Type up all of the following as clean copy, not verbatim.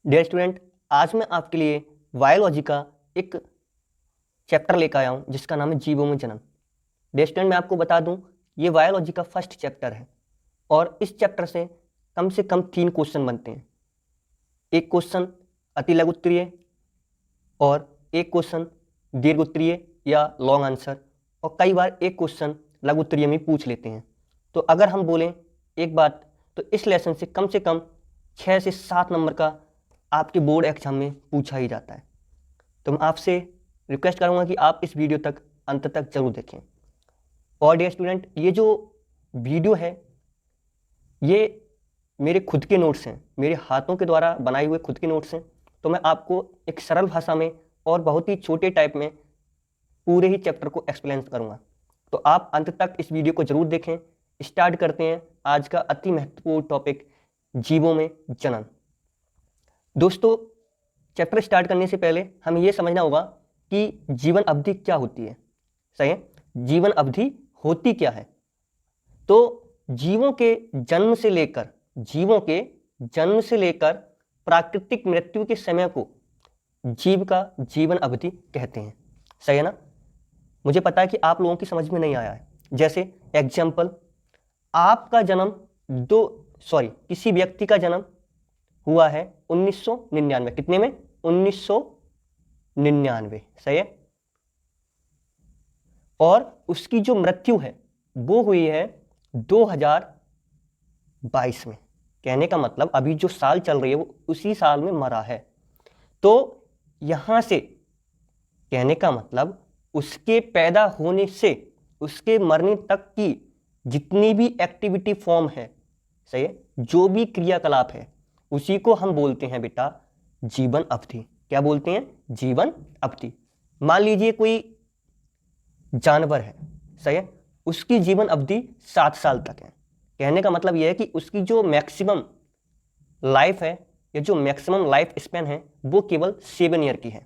Dear student, आज मैं आपके लिए बायोलॉजी का एक चैप्टर लेकर आया हूँ जिसका नाम है जीवों में जन्म। डियर स्टूडेंट, मैं आपको बता दूँ ये बायोलॉजी का फर्स्ट चैप्टर है और इस चैप्टर से कम 3 क्वेश्चन बनते हैं। एक क्वेश्चन अति लघु उत्तरीय और एक क्वेश्चन दीर्घ उत्तरीय या लॉन्ग आंसर, और कई बार एक क्वेश्चन लघु उत्तरीय में पूछ लेते हैं। तो अगर हम बोलें एक बात, तो इस लेसन से कम 6 से 7 नंबर का आपके बोर्ड एग्जाम में पूछा ही जाता है। तो मैं आपसे रिक्वेस्ट करूंगा कि आप इस वीडियो तक अंत तक जरूर देखें। और डियर स्टूडेंट, ये जो वीडियो है ये मेरे खुद के नोट्स हैं, मेरे हाथों के द्वारा बनाए हुए खुद के नोट्स हैं। तो मैं आपको एक सरल भाषा में और बहुत ही छोटे टाइप में पूरे ही चैप्टर को एक्सप्लेन करूंगा। तो आप अंत तक इस वीडियो को जरूर देखें। स्टार्ट करते हैं आज का अति महत्वपूर्ण टॉपिक, जीवों में जन्म। दोस्तों, चैप्टर स्टार्ट करने से पहले हमें यह समझना होगा कि जीवन अवधि क्या होती है। सही है, जीवन अवधि होती क्या है? तो जीवों के जन्म से लेकर प्राकृतिक मृत्यु के समय को जीव का जीवन अवधि कहते हैं। सही है ना? मुझे पता है कि आप लोगों की समझ में नहीं आया है। जैसे एग्जाम्पल, आपका जन्म किसी व्यक्ति का जन्म हुआ है 1999। कितने में? 1999। सही है। और उसकी जो मृत्यु है वो हुई है 2022 में। कहने का मतलब अभी जो साल चल रही है वो उसी साल में मरा है। तो यहां से कहने का मतलब उसके पैदा होने से उसके मरने तक की जितनी भी एक्टिविटी फॉर्म है, सही है, जो भी क्रियाकलाप है, उसी को हम बोलते हैं बेटा जीवन अवधि। क्या बोलते हैं? जीवन अवधि। मान लीजिए कोई जानवर है, सही है, उसकी जीवन अवधि 7 साल तक है। कहने का मतलब यह है कि उसकी जो मैक्सिमम लाइफ है या जो मैक्सिमम लाइफ स्पैन है वो केवल 7 ईयर की है।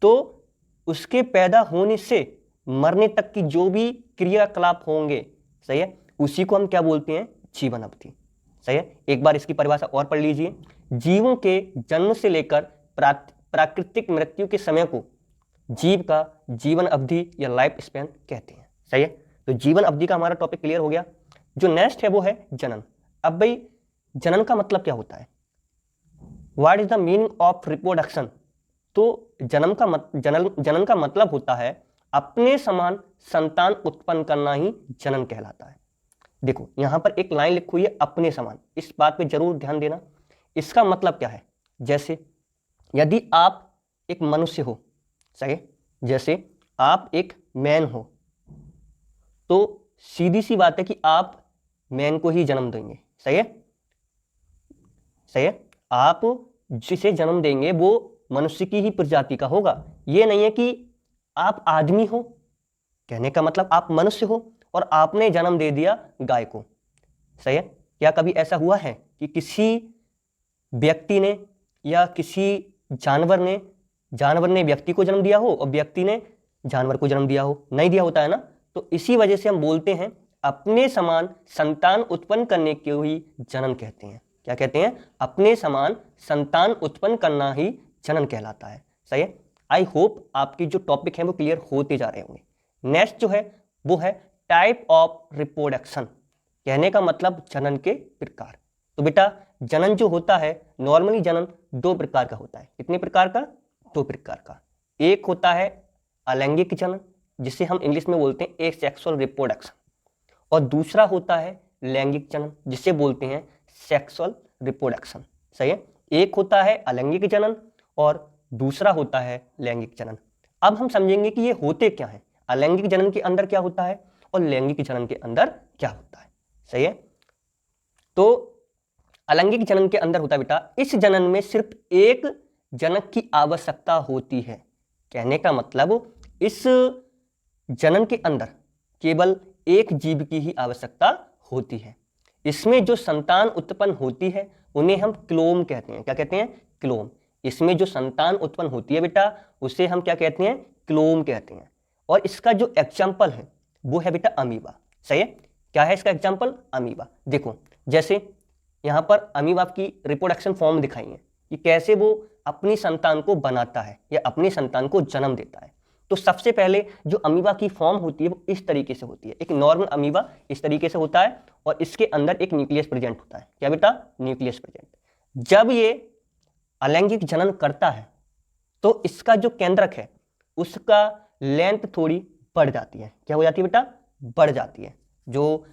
तो उसके पैदा होने से मरने तक की जो भी क्रियाकलाप होंगे, सही है, उसी को हम क्या बोलते हैं? जीवन अवधि। सही है। एक बार इसकी परिभाषा और पढ़ लीजिए। जीवों के जन्म से लेकर प्राकृतिक मृत्यु के समय को जीव का जीवन अवधि या लाइफ स्पैन कहते हैं। सही है। तो जीवन अवधि का हमारा टॉपिक क्लियर हो गया। जो नेक्स्ट है वो है जनन। अब भाई, जनन का मतलब क्या होता है? What is the meaning of reproduction? तो जनन का मतलब होता है अपने समान संतान उत्पन्न करना ही जनन कहलाता है। देखो यहां पर एक लाइन लिखी हुई है, अपने समान। इस बात पे जरूर ध्यान देना। इसका मतलब क्या है? जैसे यदि आप एक मनुष्य हो, सही, जैसे आप एक मैन हो, तो सीधी सी बात है कि आप मैन को ही जन्म देंगे। सही है, सही है। आप जिसे जन्म देंगे वो मनुष्य की ही प्रजाति का होगा। ये नहीं है कि आप आदमी हो। कहने का मतलब आप मनुष्य हो और आपने जन्म दे दिया गाय को। सही है। क्या कभी ऐसा हुआ है कि किसी व्यक्ति ने या किसी जानवर ने व्यक्ति को जन्म दिया हो और व्यक्ति ने जानवर को जन्म दिया हो? नहीं दिया होता है ना। तो इसी वजह से हम बोलते हैं अपने समान संतान उत्पन्न करने को ही जनन कहते हैं। क्या कहते हैं? अपने समान संतान उत्पन्न करना ही जनन कहलाता है। सही है। आई होप आपकी जो टॉपिक है वो क्लियर होते जा रहे होंगे। नेक्स्ट जो है वो है टाइप ऑफ रिप्रोडक्शन। कहने का मतलब जनन के प्रकार। तो बेटा जनन जो होता है, नॉर्मली जनन 2 प्रकार का होता है। कितने प्रकार का? 2 प्रकार का। एक होता है अलैंगिक जनन, जिसे हम इंग्लिश में बोलते हैं एसेक्सुअल रिप्रोडक्शन, और दूसरा होता है लैंगिक जनन, जिसे बोलते हैं सेक्सुअल रिप्रोडक्शन। सही है। एक होता है अलैंगिक जनन और दूसरा होता है लैंगिक जनन। अब हम समझेंगे कि ये होते क्या है, अलैंगिक जनन के अंदर क्या होता है और लैंगिक जनन के अंदर क्या होता है। सही है। तो अलैंगिक जनन के अंदर होता है बेटा, इस जनन में सिर्फ एक जनक की आवश्यकता होती है। कहने का मतलब इस जनन के अंदर केवल एक जीव की ही आवश्यकता होती है। इसमें जो संतान उत्पन्न होती है उन्हें हम क्लोम कहते हैं। क्या कहते हैं? क्लोम। इसमें जो संतान उत्पन्न होती है बेटा उसे हम क्या कहते हैं? क्लोम कहते हैं। और इसका जो एग्जाम्पल है वो है बेटा अमीबा। सही है। क्या है इसका एग्जाम्पल? अमीबा। देखो जैसे यहां पर अमीबा की रिप्रोडक्शन फॉर्म दिखाई है। कि कैसे वो अपनी संतान को बनाता है या अपनी संतान को जन्म देता है। तो सबसे पहले जो अमीबा की फॉर्म होती है वो इस तरीके से होती है। एक नॉर्मल अमीबा इस तरीके से होता है और इसके अंदर एक न्यूक्लियस प्रेजेंट होता है। क्या बेटा? Nucleus present. जब ये अलैंगिक जनन करता है तो इसका जो केंद्रक है उसका लेंथ थोड़ी बढ़ जाती है। क्या हो जाती है बेटा? बढ़ जाती है। जो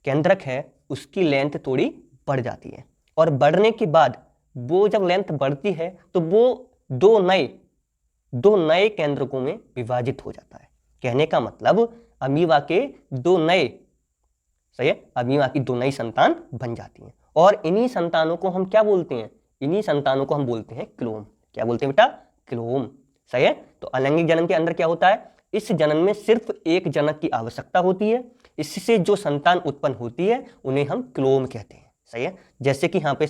केंद्रक है उसकी लेंथ थोड़ी बढ़ जाती है और बढ़ने के बाद वो जब लेंथ बढ़ती है तो वो दो नए केंद्रकों में विभाजित हो जाता है। कहने का मतलब अमीबा के दो नए, सही है, अमीबा की दो नई संतान बन जाती हैं और इन्हीं संतानों को हम क्या बोलते हैं? इन्हीं संतानों को हम बोलते हैं क्लोम। क्या बोलते हैं बेटा? क्लोम। सही है। तो अलैंगिक जनन के अंदर क्या होता है? इस जनन में सिर्फ एक जनक की आवश्यकता होती है। इससे जो संतान उत्पन्न होती है उन्हें हम क्लोम कहते हैं। सही है। जैसे कि यहाँ पे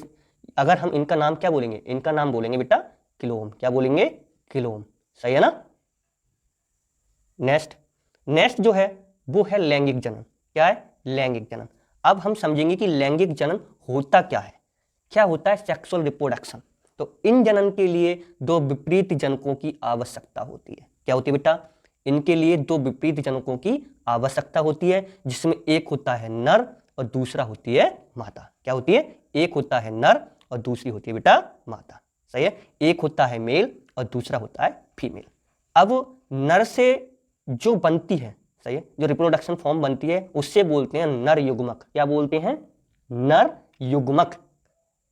अगर हम इनका नाम क्या बोलेंगे? इनका नाम बोलेंगे बेटा क्लोम। क्या बोलेंगे? क्लोम। सही है ना। नेक्स्ट जो है वो है लैंगिक जनन। क्या है? लैंगिक जनन। अब हम समझेंगे कि लैंगिक जनन होता क्या है। क्या होता है? Sexual reproduction. तो इन जनन के लिए दो विपरीत जनकों की आवश्यकता होती है। क्या होती है बेटा? इनके लिए दो विपरीत जनकों की आवश्यकता होती है, जिसमें एक होता है नर और दूसरा होती है मादा। क्या होती है? एक होता है नर और दूसरी होती है बेटा मादा। सही है। एक होता है मेल और दूसरा होता है फीमेल। अब नर से जो बनती है, सही है, जो रिप्रोडक्शन फॉर्म बनती है उससे बोलते हैं नर युग्मक। क्या बोलते हैं? नर युग्मक।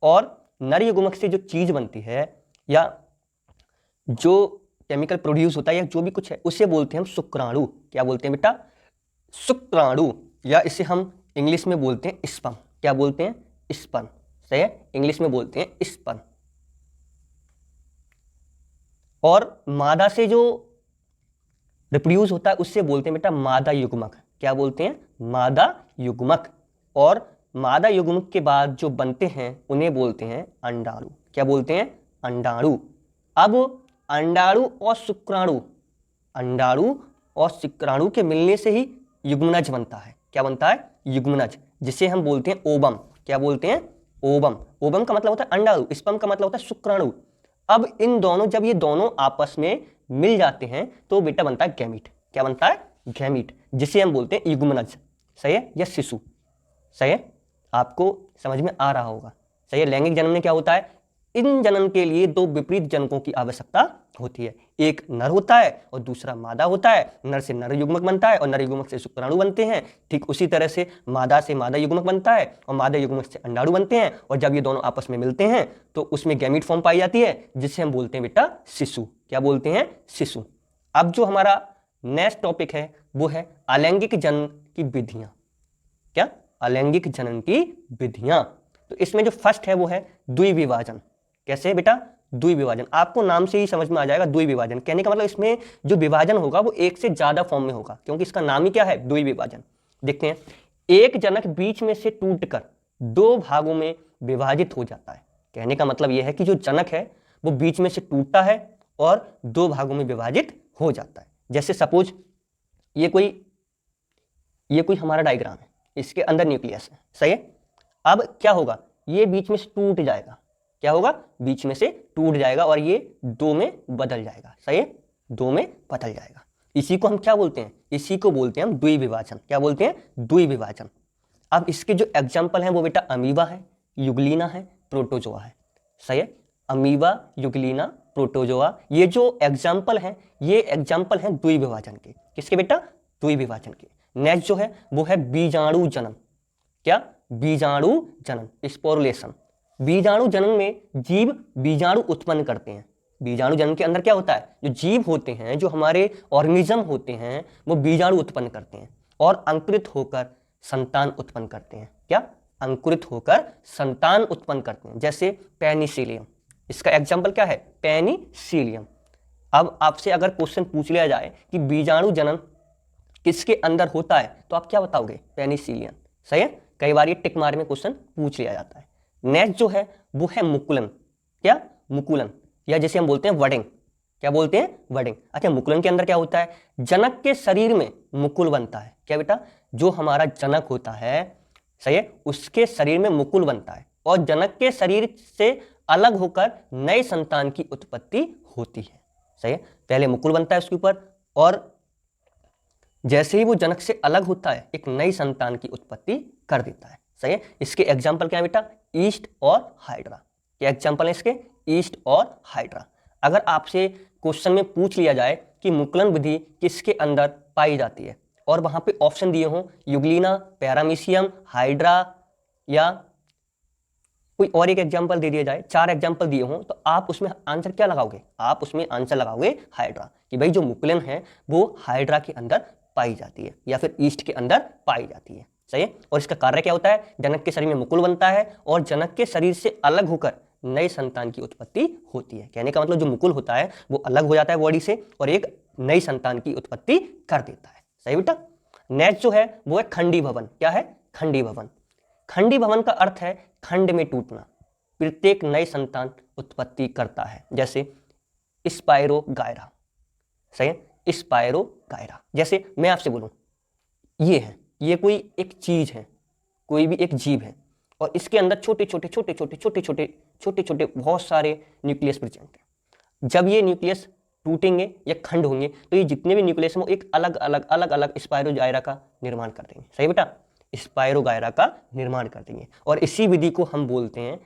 और नर युग्मक से जो चीज बनती है या जो केमिकल प्रोड्यूस होता है या जो भी कुछ है उसे बोलते हैं हम शुक्राणु। क्या बोलते हैं बेटा? शुक्राणु। या इसे हम इंग्लिश में बोलते हैं स्पर्म। क्या बोलते हैं? स्पर्म। सही है। इंग्लिश में बोलते हैं स्पर्म। और मादा से जो रिप्रोड्यूस होता है उससे बोलते हैं बेटा मादा युग्मक। क्या बोलते हैं? मादा युग्मक। और मादा युग्मक के बाद जो बनते हैं उन्हें बोलते हैं अंडाणु। क्या बोलते हैं? अंडाणु। अब अंडाणु और शुक्राणु, अंडाणु और शुक्राणु के मिलने से ही युग्मनज बनता है। क्या बनता है? युग्मनज, जिसे हम बोलते हैं ओवम। क्या बोलते हैं? ओवम। ओवम का मतलब होता है अंडाणु, स्पर्म का मतलब होता है शुक्राणु। अब इन दोनों, जब ये दोनों आपस में मिल जाते हैं तो बेटा बनता है गैमीट। क्या बनता है? गैमीट, जिसे हम बोलते हैं युग्मनज। सही है। या शिशु। सही है। आपको समझ में आ रहा होगा। सही है। लैंगिक जनन में क्या होता है? इन जनन के लिए दो विपरीत जनकों की आवश्यकता होती है। एक नर होता है और दूसरा मादा होता है। नर से नर युग्मक बनता है और नर युग्मक से शुक्राणु बनते हैं। ठीक उसी तरह से मादा से मादा युग्मक बनता है और मादा युग्मक से अंडाणु बनते हैं। और जब ये दोनों आपस में मिलते हैं तो उसमें गैमीट फॉर्म पाई जाती है, जिसे हम बोलते हैं बेटा शिशु। क्या बोलते हैं? शिशु। अब जो हमारा नेक्स्ट टॉपिक है वो है अलैंगिक जनन की विधियां। क्या? अलैंगिक जनन की विधियां। तो इसमें जो फर्स्ट है वो है द्विविभाजन। कैसे बेटा? द्विविभाजन। आपको नाम से ही समझ में आ जाएगा द्विविभाजन। कहने का मतलब इसमें जो विभाजन होगा वो एक से ज्यादा फॉर्म में होगा, क्योंकि इसका नाम ही क्या है? द्विविभाजन। देखते हैं। एक जनक बीच में से टूटकर दो भागों में विभाजित हो जाता है। कहने का मतलब यह है कि जो जनक है वो बीच में से टूटता है और दो भागों में विभाजित हो जाता है। जैसे सपोज ये कोई हमारा डायग्राम है, इसके अंदर न्यूक्लियस है। सही है। अब क्या होगा? ये बीच में से टूट जाएगा। क्या होगा? बीच में से टूट जाएगा और ये दो में बदल जाएगा। सही है। दो में बदल जाएगा। इसी को हम क्या बोलते हैं? इसी को बोलते हैं हम द्विविभाजन। क्या बोलते हैं? द्विविभाजन। अब इसके जो एग्जाम्पल हैं वो बेटा अमीबा है, युगलीना है, प्रोटोजोआ है। सही है। अमीबा, युगलीना, प्रोटोजोआ, ये जो एग्जाम्पल हैं ये एग्जाम्पल हैं द्विविभाजन के। किसके बेटा? द्विविभाजन के। नेक्स्ट जो है वो है बीजाणु जनन। क्या? बीजाणु जनन, स्पोरुलेशन। बीजाणु जनन में जीव बीजाणु उत्पन्न करते हैं। बीजाणु जनन के अंदर क्या होता है? जो जीव होते हैं, जो हमारे ऑर्गेनिज्म होते हैं, वो बीजाणु उत्पन्न करते हैं और अंकुरित होकर संतान उत्पन्न करते हैं। क्या? अंकुरित होकर संतान उत्पन्न करते हैं। जैसे पेनिसिलियम, इसका एग्जाम्पल क्या है? पेनिसिलियम। अब आपसे अगर क्वेश्चन पूछ लिया जाए कि बीजाणु जनन किसके अंदर होता है तो आप क्या बताओगे? पेनिसिलियम। सही है। कई बार ये टिक मार में क्वेश्चन पूछ लिया जाता है। नेक्स्ट जो है वो है मुकुलन। क्या? मुकुलन, या जैसे हम बोलते हैं वडिंग। क्या बोलते हैं? वडिंग। अच्छा, मुकुलन के अंदर क्या होता है? जनक के शरीर में मुकुल बनता है। क्या बेटा? जो हमारा जनक होता है, सही है, उसके शरीर में मुकुल बनता है और जनक के शरीर से अलग होकर नए संतान की उत्पत्ति होती है। सही है, पहले मुकुल बनता है उसके ऊपर, और जैसे ही वो जनक से अलग होता है एक नई संतान की उत्पत्ति कर देता है। सही है, इसके एग्जाम्पल क्या है बेटा, ईस्ट और हाइड्रा। क्या एग्जाम्पल है इसके, ईस्ट और हाइड्रा। अगर आपसे क्वेश्चन में पूछ लिया जाए कि मुकुलन विधि किसके अंदर पाई जाती है, और वहां पे ऑप्शन दिए हों यूग्लिना, पैरामीशियम, हाइड्रा, या कोई और एक एग्जाम्पल दे दिया जाए, 4 एग्जाम्पल दिए हों, तो आप उसमें आंसर क्या लगाओगे, आप उसमें आंसर लगाओगे हाइड्रा, कि भाई जो मुकुलन है वो हाइड्रा के अंदर पाई जाती है या फिर ईस्ट के अंदर पाई जाती है। सही है, और इसका कार्य क्या होता है, जनक के शरीर में मुकुल बनता है और जनक के शरीर से अलग होकर नए संतान की उत्पत्ति होती है। कहने का मतलब जो मुकुल होता है वो अलग हो जाता है बॉडी से और एक नई संतान की उत्पत्ति कर देता है। सही बेटा। नेक्स्ट जो है वो है खंडी भवन। क्या है, खंडी भवन। खंडी भवन का अर्थ है खंड में टूटना। प्रत्येक नई संतान उत्पत्ति करता है, जैसे स्पाइरो गायरा। सही है, स्पाइरो गायरा। जैसे मैं आपसे बोलूं ये है, ये कोई एक चीज है, कोई भी एक जीव है, और इसके अंदर छोटे छोटे बहुत सारे न्यूक्लियस प्रेजेंट है। जब ये न्यूक्लियस टूटेंगे या खंड होंगे तो ये जितने भी न्यूक्लियस हैं वो एक अलग अलग स्पाइरो गायरा का निर्माण कर देंगे। सही बेटा, स्पाइरो गायरा का निर्माण कर देंगे, और इसी विधि को हम बोलते हैं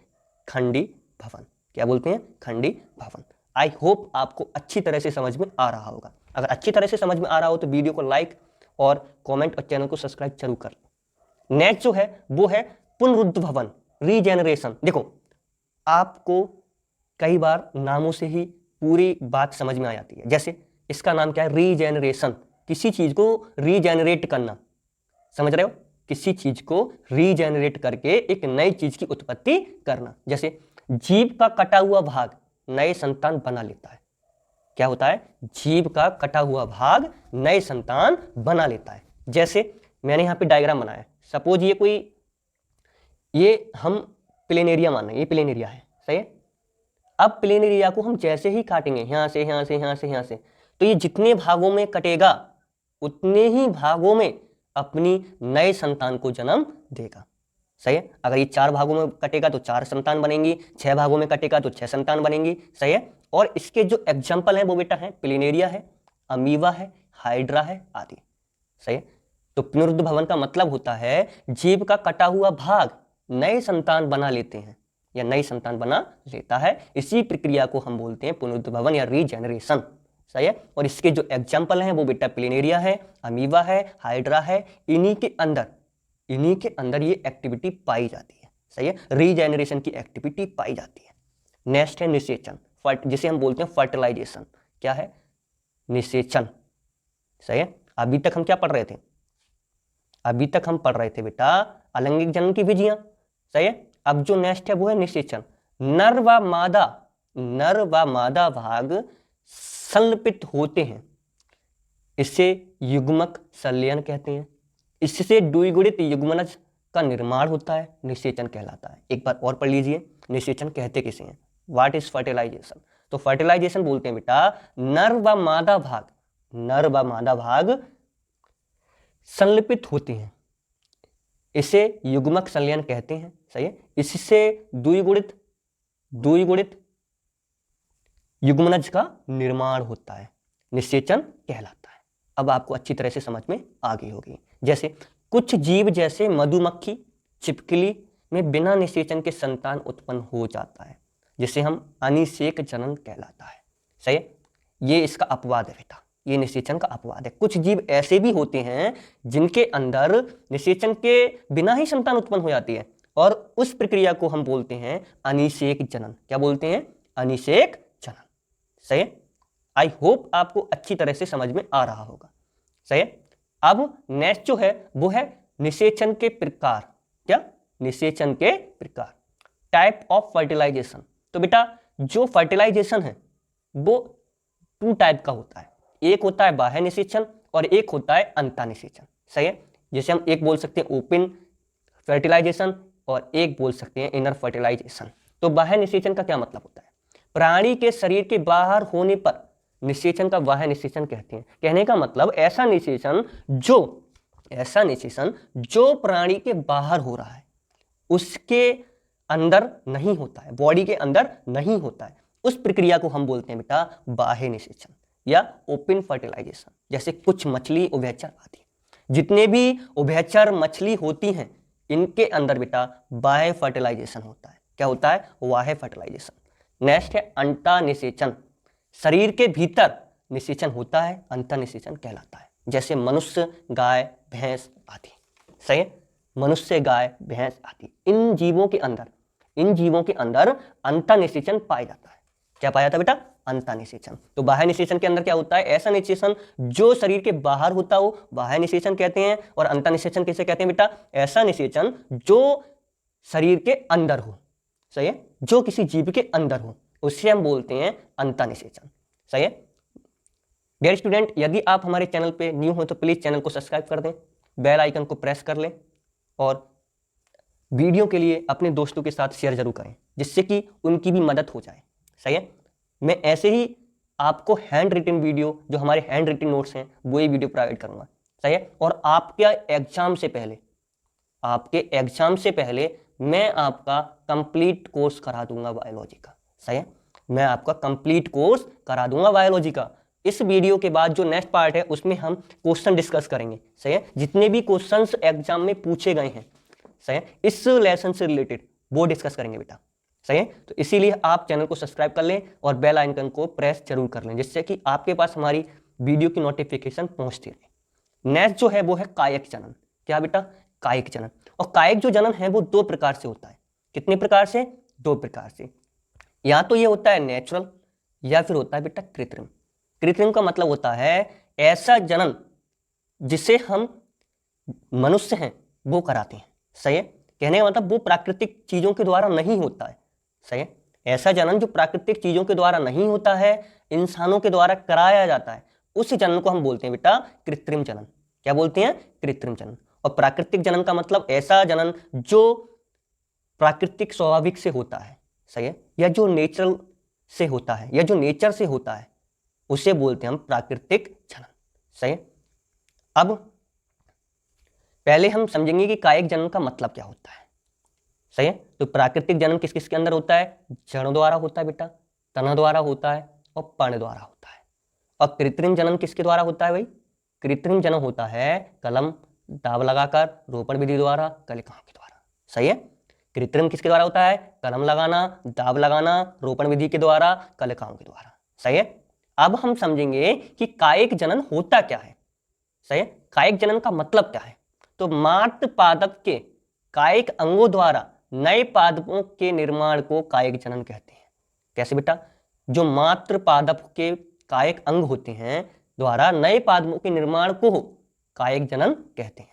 खंडी भवन। क्या बोलते हैं, खंडी भवन। आई होप आपको अच्छी तरह से समझ में आ रहा होगा। अगर अच्छी तरह से समझ में आ रहा हो तो वीडियो को लाइक और कमेंट और चैनल को सब्सक्राइब जरूर कर। नेक्स्ट जो है वो है पुनरुद्ध भवन, रीजेनरेशन। देखो आपको कई बार नामों से ही पूरी बात समझ में आ जाती है। जैसे इसका नाम क्या है, रीजेनरेशन, किसी चीज को रीजेनरेट करना। समझ रहे हो, किसी चीज को रीजेनरेट करके एक नई चीज की उत्पत्ति करना। जैसे जीभ का कटा हुआ भाग नए संतान बना लेता है। क्या होता है, जीभ का कटा हुआ भाग नए संतान बना लेता है। जैसे मैंने यहां पे डायग्राम बनाया, सपोज ये हम प्लेनेरिया मान रहे हैं, ये प्लेनेरिया है। सही है, अब प्लेनेरिया को हम जैसे ही काटेंगे यहां से यहां से यहां से यहां से, तो ये जितने भागों में कटेगा उतने ही भागों में अपनी नए संतान को जन्म देगा। सही है, अगर ये 4 भागों में कटेगा तो 4 संतान बनेंगी, 6 भागों में कटेगा तो 6 संतान बनेंगी। सही है, और इसके जो एग्जाम्पल है वो बेटा है प्लेनेरिया है, अमीबा है, हाइड्रा है आदि। सही है, तो पुनरुद्ध भवन का मतलब होता है जीव का कटा हुआ भाग नए संतान बना लेते हैं या नई संतान बना लेता है। इसी प्रक्रिया को हम बोलते हैं पुनरुद्ध भवन या रीजेनरेशन। सही है, और इसके जो एग्जाम्पल हैं वो बेटा प्लेनेरिया है, अमीबा है, हाइड्रा है। इन्हीं के अंदर ये एक्टिविटी पाई जाती है। सही है, रीजेनरेशन की एक्टिविटी पाई जाती है। नेक्स्ट है निषेचन, जिसे हम बोलते हैं फर्टिलाइजेशन। क्या है, निषेचन। सही है, अभी तक हम क्या पढ़ रहे थे, अभी तक हम पढ़ रहे थे बेटा अलैंगिक जनन की विधियां। सही है, अब जो नेक्स्ट है वो है निषेचन। नर व मादा भाग संलिपित होते हैं, इससे युग्मक संलयन कहते हैं। इससे द्विगुणित युग्मनज का निर्माण होता है, निषेचन कहलाता है। एक बार और पढ़ लीजिए, निषेचन कहते किसे हैं, व्हाट इज फर्टिलाइजेशन। तो फर्टिलाइजेशन बोलते हैं बेटा नर व मादा भाग संलिपित होते हैं, इसे युग्मक संलयन कहते हैं। सही है, इससे द्विगुणित युग्मनज का निर्माण होता है, निषेचन कहलाता है। अब आपको अच्छी तरह से समझ में आ गई होगी। जैसे कुछ जीव जैसे मधुमक्खी, छिपकली में बिना निषेचन के संतान उत्पन्न हो जाता है, जिसे हम अनिषेक जनन कहलाता है। सही है, ये इसका अपवाद है बेटा, ये निषेचन का अपवाद है। कुछ जीव ऐसे भी होते हैं जिनके अंदर निषेचन के बिना ही संतान उत्पन्न हो जाती है, और उस प्रक्रिया को हम बोलते हैं अनिषेक जनन। क्या बोलते हैं, अनिषेक जनन। सही है, आई होप आपको अच्छी तरह से समझ में आ रहा होगा। सही है, अब नेक्स्ट जो है वो है निषेचन के प्रकार। क्या, निषेचन के प्रकार, टाइप ऑफ फर्टिलाइजेशन। तो बेटा जो फर्टिलाइजेशन है वो 2 टाइप का होता है, एक होता है बाह्य निषेचन और एक होता है अंतः निषेचन। सही है, जैसे हम एक बोल सकते हैं ओपन फर्टिलाइजेशन और एक बोल सकते हैं इनर फर्टिलाइजेशन। तो बाह्य निषेचन का क्या मतलब होता है, प्राणी के शरीर के बाहर होने पर निषेचन का बाह्य निषेचन कहते हैं। कहने का मतलब ऐसा निषेचन जो प्राणी के बाहर हो रहा है, उसके अंदर नहीं होता है, बॉडी के अंदर नहीं होता है, उस प्रक्रिया को हम बोलते हैं बेटा बाह्य निषेचन या ओपन फर्टिलाइजेशन। जैसे कुछ मछली, उभयचर आदि, जितने भी उभयचर मछली होती हैं इनके अंदर बेटा बाह्य फर्टिलाइजेशन होता है। क्या होता है? बाह्य फर्टिलाइजेशन। नेक्स्ट है अंतः निषेचन। शरीर के भीतर निषेचन होता है, अंतः निषेचन कहलाता है। जैसे मनुष्य, गाय, भैंस आदि। सही है? मनुष्य, गाय, भैंस आदि इन जीवों के अंदर अंतः निषेचन पाया जाता है। क्या पाया जाता है बेटा? अंतः निषेचन। तो बाह्य निषेचन के अंदर क्या होता है? ऐसा निषेचन जो शरीर के बाहर होता हो बाह्य निषेचन कहते हैं। और अंतः निषेचन किसे कहते हैं बेटा? ऐसा निषेचन जो शरीर के अंदर हो। सही है? जो किसी जीव के अंदर हो उसे हम बोलते हैं अंतः निषेचन। सही है? डियर स्टूडेंट, यदि आप हमारे चैनल पे न्यू हो तो प्लीज चैनल को सब्सक्राइब कर दें, बेल आइकन को प्रेस कर लें और वीडियो के लिए अपने दोस्तों के साथ शेयर जरूर करें जिससे कि उनकी भी मदद हो जाए। सही है? मैं ऐसे ही आपको हैंड रिटन वीडियो, जो हमारे हैंड रिटन नोट्स हैं, वो ही वीडियो प्रोवाइड करूंगा। सही है? और आपके एग्जाम से पहले मैं आपका कंप्लीट कोर्स करा दूंगा बायोलॉजी का। सही है? मैं आपका कंप्लीट कोर्स करा दूंगा बायोलॉजी का। इस वीडियो के बाद जो नेक्स्ट पार्ट है उसमें हम क्वेश्चन डिस्कस करेंगे। सही है? जितने भी क्वेश्चंस एग्जाम में पूछे गए हैं, सही है, इस लेसन से रिलेटेड वो डिस्कस करेंगे बेटा। सही है? तो इसीलिए आप चैनल को सब्सक्राइब कर लें और बेल आइकन को प्रेस जरूर कर लें जिससे कि आपके पास हमारी वीडियो की नोटिफिकेशन पहुंचती रहे। नेक्स्ट जो है वो है कायिक जनन। क्या बेटा? कायिक जनन। और कायिक जो जनन है वो दो प्रकार से होता है। कितने प्रकार से? दो प्रकार से। या तो ये होता है नेचुरल या फिर होता है बेटा कृत्रिम। कृत्रिम का मतलब होता है ऐसा जनन जिसे हम मनुष्य हैं वो कराते हैं। सही है? कहने का मतलब वो प्राकृतिक चीजों के द्वारा नहीं होता है। सही है? ऐसा जनन जो प्राकृतिक चीजों के द्वारा नहीं होता है, इंसानों के द्वारा कराया जाता है, उस जनन को हम बोलते हैं बेटा कृत्रिम जनन। क्या बोलते हैं? कृत्रिम जनन। और प्राकृतिक जनन का मतलब ऐसा जनन जो प्राकृतिक स्वाभाविक से होता है। सही है? या जो नेचुरल से होता है या जो नेचर से होता है उसे बोलते हैं हम प्राकृतिक जनन। सही है? अब पहले हम समझेंगे कि कायिक जनन का मतलब क्या होता है। सही है? तो प्राकृतिक जनन किस किस के अंदर होता है? जड़ों द्वारा होता है बेटा, तना द्वारा होता है और पर्ण द्वारा होता है। और कृत्रिम जनन किसके द्वारा होता है भाई? कृत्रिम जनन होता है कलम, दाब लगाकर, रोपण विधि द्वारा, कलिकाओं के द्वारा। सही है? कृत्रिम किसके द्वारा होता है? कलम लगाना, दाब लगाना, रोपण विधि के द्वारा, कलिकाओं के द्वारा। सही है? अब हम समझेंगे कि कायिक जनन होता क्या है। सही है? कायिक जनन का मतलब क्या है? तो मातृ पादप के कायिक अंगों द्वारा नए पादपों के निर्माण को कायिक जनन कहते हैं। कैसे बेटा? जो मातृ पादप के कायिक अंग होते हैं द्वारा नए पादपों के निर्माण को कायिक जनन कहते हैं।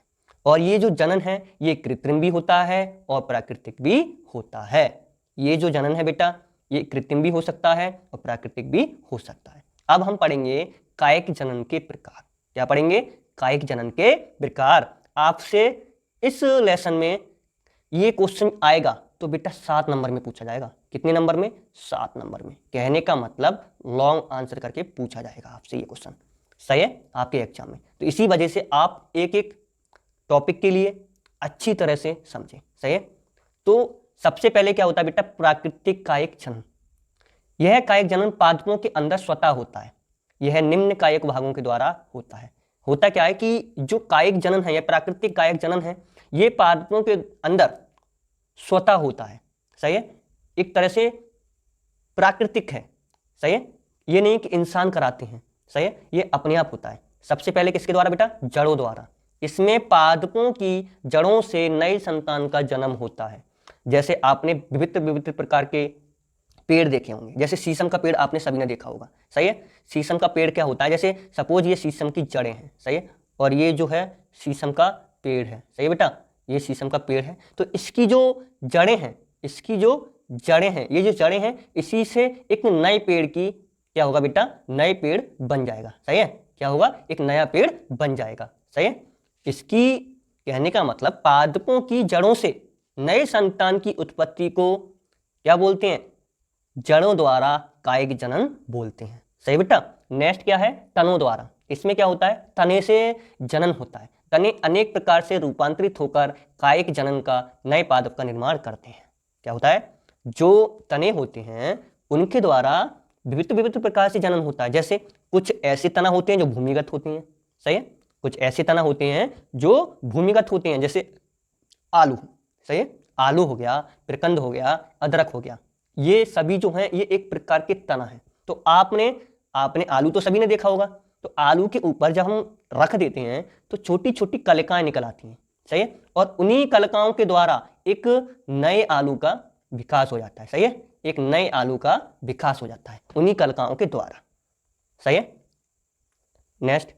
और ये जो जनन है ये कृत्रिम भी होता है और प्राकृतिक भी होता है। ये जो जनन है बेटा ये कृत्रिम भी हो सकता है और प्राकृतिक भी हो सकता है। अब हम पढ़ेंगे कायिक जनन के प्रकार। क्या पढ़ेंगे? कायिक जनन के प्रकार। आपसे इस लेसन में ये क्वेश्चन आएगा तो बेटा 7 नंबर में पूछा जाएगा। कितने नंबर में? 7 नंबर में। कहने का मतलब लॉन्ग आंसर करके पूछा जाएगा आपसे ये क्वेश्चन। सही है? आपके एग्जाम में। तो इसी वजह से आप एक एक टॉपिक के लिए अच्छी तरह से समझें। सही है? तो सबसे पहले क्या होता है बेटा? प्राकृतिक कायिक जनन। यह कायिक जनन पादपों के अंदर स्वतः होता है। यह निम्न कायिक भागों के द्वारा होता है। होता क्या है कि जो कायिक जनन है या प्राकृतिक कायिक जनन है ये पादपों के अंदर स्वतः होता है। सही है? एक तरह से प्राकृतिक है। सही है? ये नहीं कि इंसान कराते हैं। सही है? ये अपने आप होता है। सबसे पहले किसके द्वारा बेटा? जड़ों द्वारा। इसमें पादपों की जड़ों से नई संतान का जन्म होता है। जैसे आपने विविध प्रकार के पेड़ देखे होंगे। जैसे शीशम का पेड़ आपने सभी ने देखा होगा। सही है? शीशम का पेड़ क्या होता है? जैसे सपोज ये शीशम की जड़ें हैं। सही है? और ये जो है शीशम का पेड़ है। सही है बेटा? ये शीशम का पेड़ है। तो इसकी जो जड़ें हैं ये जो जड़ें हैं इसी से एक नए पेड़ की क्या होगा बेटा? नए पेड़ बन जाएगा। सही है? क्या होगा? एक नया पेड़ बन जाएगा। सही है? इसकी कहने का मतलब पादपों की जड़ों से नए संतान की उत्पत्ति को क्या बोलते हैं? जड़ों द्वारा कायिक जनन बोलते हैं। सही बेटा? नेक्स्ट क्या है? तनों द्वारा। इसमें क्या होता है? तने से जनन होता है। तने अनेक प्रकार से रूपांतरित होकर कायिक जनन का नए पादप का निर्माण करते हैं। क्या होता है, जो तने होते हैं उनके द्वारा विविध विविध प्रकार से जनन होता है। जैसे कुछ ऐसे तना होते हैं जो भूमिगत होते हैं, सही है, कुछ ऐसे तना होते हैं जो भूमिगत होते हैं, जैसे आलू, सही है, आलू हो गया, प्रकंद हो गया, अदरक हो गया, ये सभी जो हैं ये एक प्रकार के तना है। तो आपने आलू तो सभी ने देखा होगा, तो आलू के ऊपर जब हम रख देते हैं तो छोटी छोटी कलिकाएं निकल आती हैं, सही है, और उन्हीं कलिकाओं के द्वारा एक नए आलू का विकास हो जाता है, सही है, एक नए आलू का विकास हो जाता है उन्हीं कलिकाओं के द्वारा, सही है। नेक्स्ट,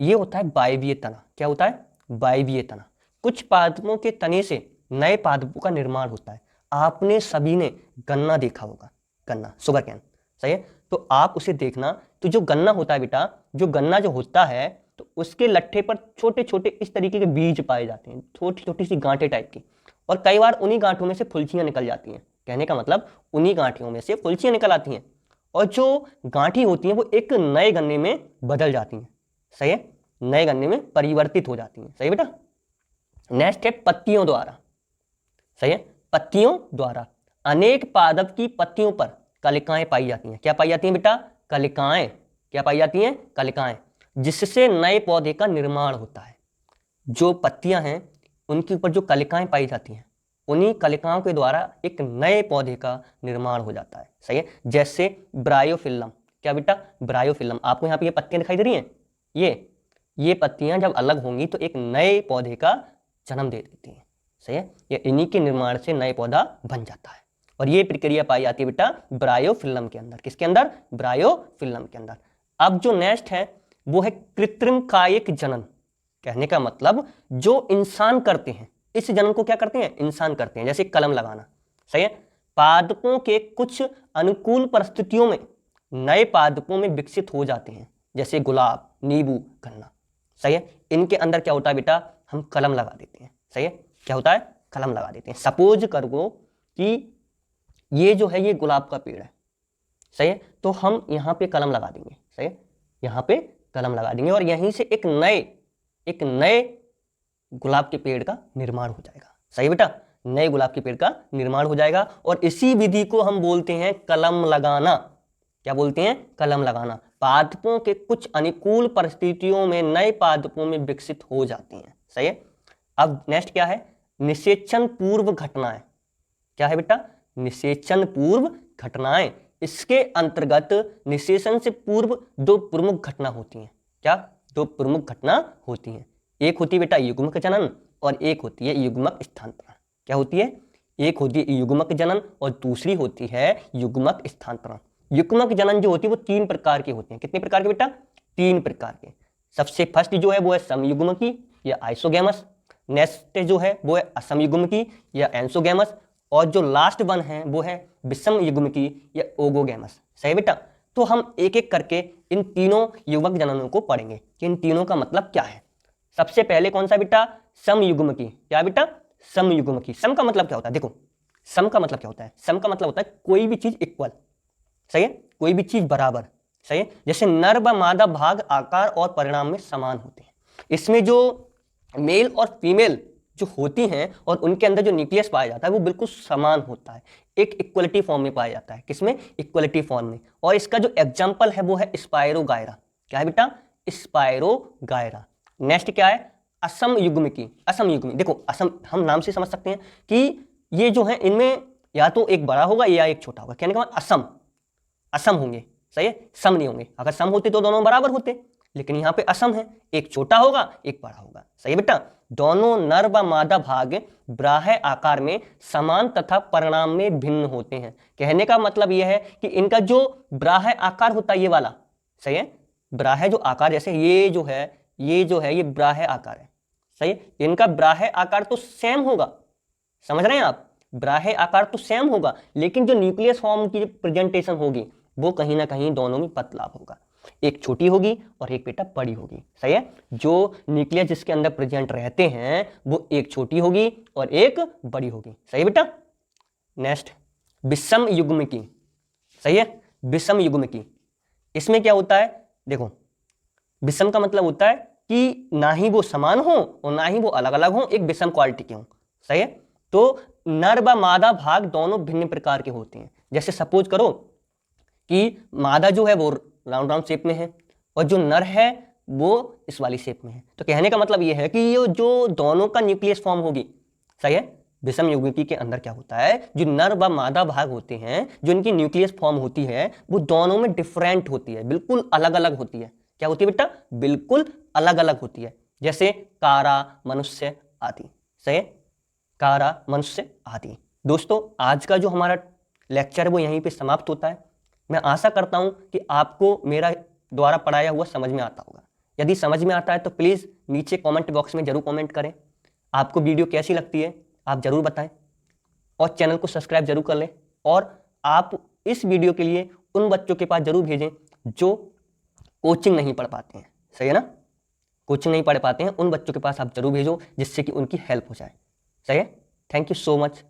ये होता है वायवीय तना। क्या होता है, वायवीय तना। कुछ पादपों के तने से नए पादपों का निर्माण होता है। आपने सभी ने गन्ना देखा होगा, गन्ना, शुगर कैन, सही है, तो आप उसे देखना, तो जो गन्ना होता है बेटा, जो गन्ना जो होता है तो उसके लट्ठे पर छोटे छोटे इस तरीके के बीज पाए जाते हैं, छोटी छोटी सी गांठें टाइप की, और कई बार उन्हीं गांठों में से फुलचियां निकल जाती हैं। कहने का मतलब उन्हीं गांठियों में से फुलचियां निकल आती हैं, और जो गांठी होती हैं वो एक नए गन्ने में बदल जाती हैं, सही है, नए गन्ने में परिवर्तित हो जाती हैं, सही बेटा। नेक्स्ट है पत्तियों द्वारा, सही है, पत्तियों द्वारा अनेक पादप की पत्तियों पर कलिकाएं पाई जाती हैं। क्या पाई जाती हैं बेटा, कलिकाएं। क्या पाई जाती हैं, कलिकाएं, जिससे नए पौधे का निर्माण होता है। जो पत्तियां हैं उनके ऊपर जो कलिकाएं पाई जाती हैं, उन्हीं कलिकाओं के द्वारा एक नए पौधे का निर्माण हो जाता है, सही है। जैसे ब्रायोफिल्लम। क्या बेटा, ब्रायोफिल्लम। आपको यहाँ पे ये पत्तियां दिखाई दे रही हैं, ये पत्तियां जब अलग होंगी तो एक नए पौधे का जन्म दे देती हैं, सही है, ये इन्हीं के निर्माण से नए पौधा बन जाता है। और ये प्रक्रिया पाई जाती है बेटा ब्रायोफिल्लम के अंदर। किसके अंदर, ब्रायोफिल्लम के अंदर। अब जो नेक्स्ट है वो है कृत्रिम कायिक जनन। कहने का मतलब जो इंसान करते हैं, इस जनन को क्या करते हैं, इंसान करते हैं। जैसे कलम लगाना, सही है, पादपों के कुछ अनुकूल परिस्थितियों में नए पादपों में विकसित हो जाते हैं, जैसे गुलाब, नींबू, गन्ना, सही है। इनके अंदर क्या होता है बेटा, हम कलम लगा देते हैं, सही है, क्या होता है, कलम लगा देते हैं। सपोज करो कि ये जो है ये गुलाब का पेड़ है, सही है, तो हम यहाँ पे कलम लगा देंगे, सही है, यहाँ पे कलम लगा देंगे और यहीं से एक नए गुलाब के पेड़ का निर्माण हो जाएगा, सही बेटा, नए गुलाब के पेड़ का निर्माण हो जाएगा। और इसी विधि को हम बोलते हैं कलम लगाना। क्या बोलते हैं, कलम लगाना। पादपों के कुछ अनुकूल परिस्थितियों में नए पादपों में विकसित हो जाती हैं, सही है। अब नेक्स्ट क्या है, निषेचन पूर्व घटनाएं। क्या है बेटा, निषेचन पूर्व घटनाएं। इसके अंतर्गत निषेचन से पूर्व दो प्रमुख घटना होती हैं। क्या, दो प्रमुख घटना होती हैं। एक होती है बेटा युग्मक जनन और एक होती है युग्मक स्थानांतरण। क्या होती है, एक होती है युग्मक जनन और दूसरी होती है युग्मक स्थानांतरण। युग्मक जनन जो होती है वो 3 प्रकार की होती है। कितने प्रकार के बेटा, 3 प्रकार के। सबसे फर्स्ट जो है वो है समयुग्मकी या आइसोगैमस। नेक्स्ट जो है वो है असमयुग्मकी या एंसोगैमस, और जो लास्ट वन है वो है विषम युग्मकी या ओगोगैमस, सही बेटा। तो हम एक एक करके इन तीनों युग्मक जननों को पढ़ेंगे कि इन तीनों का मतलब क्या है। सबसे पहले कौन सा बेटा, समयुग्मकी। क्या बेटा, समयुग्मकी। सम का मतलब क्या होता है, देखो सम का मतलब क्या होता है, सम का मतलब होता है कोई भी चीज इक्वल, सही है, कोई भी चीज बराबर, सही है। जैसे नर व मादा भाग आकार और परिणाम में समान होते हैं। इसमें जो मेल और फीमेल जो होती हैं और उनके अंदर जो न्यूक्लियस पाया जाता है वो बिल्कुल समान होता है, एक इक्वलिटी फॉर्म में पाया जाता है। किसमें, इक्वलिटी फॉर्म में। और इसका जो एग्जाम्पल है वो है स्पायरोगायरा। क्या है बेटा, स्पायरोगायरा। नेक्स्ट क्या है, असम युग्मकी। असम युग्मकी, देखो असम हम नाम से समझ सकते हैं कि ये जो है इनमें या तो एक बड़ा होगा या एक छोटा होगा। कहने का मतलब असम, असम होंगे, सही है, सम नहीं होंगे। अगर सम होते तो दोनों बराबर होते, लेकिन यहाँ पे असम है, एक छोटा होगा एक बड़ा होगा, सही है बेटा। दोनों नर व मादा भाग ब्राह्य आकार में समान तथा परिणाम में भिन्न होते हैं। कहने का मतलब यह है कि इनका जो ब्राह्य आकार होता है ये वाला, सही है, ब्राह्य जो आकार, जैसे ये जो है ये ब्राह्य आकार है, सही है। इनका ब्राह्य आकार तो सेम होगा, समझ रहे हैं आप, ब्राह्य आकार तो सेम होगा, लेकिन जो न्यूक्लियस फॉर्म की प्रेजेंटेशन होगी वो कहीं ना कहीं दोनों में बदलाव होगा। एक छोटी होगी और एक बेटा बड़ी होगी, सही है। जो न्यूक्लियस जिसके अंदर प्रेजेंट रहते हैं वो एक छोटी होगी और एक बड़ी होगी, सही बेटा। नेक्स्ट, विषम युग्मकी, सही है, विषम युग्मकी। इसमें क्या होता है, देखो विषम का मतलब होता है कि ना ही वो समान हो और ना ही वो अलग अलग हो, एक विषम क्वालिटी के हो, सही है। तो नर व मादा भाग दोनों भिन्न प्रकार के होते हैं। जैसे सपोज करो कि मादा जो है वो राउंड राउंड शेप में है और जो नर है वो इस वाली शेप में है। तो कहने का मतलब ये है कि ये जो दोनों का न्यूक्लियस फॉर्म होगी, सही है, विषम यौगिकी के अंदर क्या होता है, जो नर व मादा भाग होते हैं, जो इनकी न्यूक्लियस फॉर्म होती है, वो दोनों में डिफरेंट होती है, बिल्कुल अलग अलग होती है। क्या होती है बेटा? बिल्कुल अलग अलग होती है। जैसे कारा, मनुष्य आदि। सही है, कारा, मनुष्य आदि। दोस्तों, आज का जो हमारा लेक्चर है वो यहीं पे समाप्त होता है। मैं आशा करता हूं कि आपको मेरा द्वारा पढ़ाया हुआ समझ में आता होगा। यदि समझ में आता है तो प्लीज़ नीचे कमेंट बॉक्स में जरूर कमेंट करें। आपको वीडियो कैसी लगती है आप जरूर बताएं और चैनल को सब्सक्राइब जरूर कर लें। और आप इस वीडियो के लिए उन बच्चों के पास जरूर भेजें जो कोचिंग नहीं पढ़ पाते हैं। सही है ना? कोचिंग नहीं पढ़ पाते हैं, उन बच्चों के पास आप जरूर भेजो जिससे कि उनकी हेल्प हो जाए। सही है? Thank you so much.